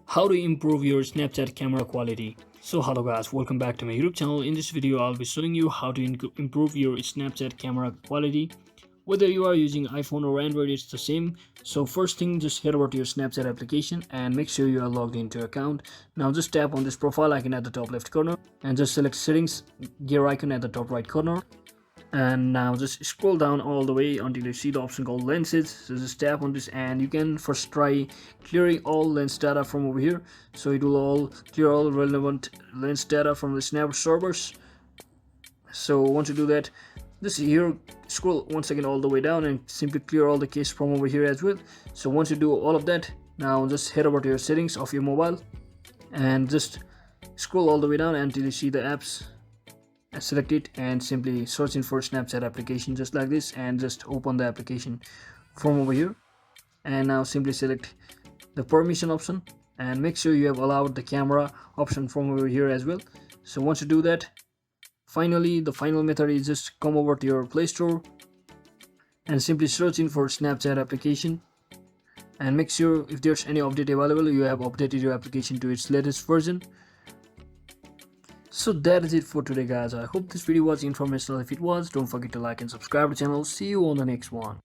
How to improve your Snapchat camera quality. So hello guys, welcome back to my YouTube channel. In this video I'll be showing you how to improve your Snapchat camera quality. Whether you are using iPhone or Android, it's the same. So first thing, just head over to your Snapchat application and make sure you are logged into your account. Now just tap on this profile icon at the top left corner and just select settings gear icon at the top right corner. And now just scroll down all the way until you see the option called lenses. So just tap on this and you can first try clearing all lens data from over here. So it will all clear all relevant lens data from the Snap servers. So once you do that, just here scroll once again all the way down and simply clear all the cache from over here as well. So once you do all of that, now just head over to your settings of your mobile and just scroll all the way down until you see the apps. Select it and simply search in for Snapchat application just like this and just open the application from over here. And now simply select the permission option and make sure you have allowed the camera option from over here as well. So once you do that, finally the final method is just come over to your Play Store and simply search in for Snapchat application and make sure if there's any update available, you have updated your application to its latest version. So that is it for today guys. I hope this video was informational. If it was, don't forget to like and subscribe to the channel. See you on the next one.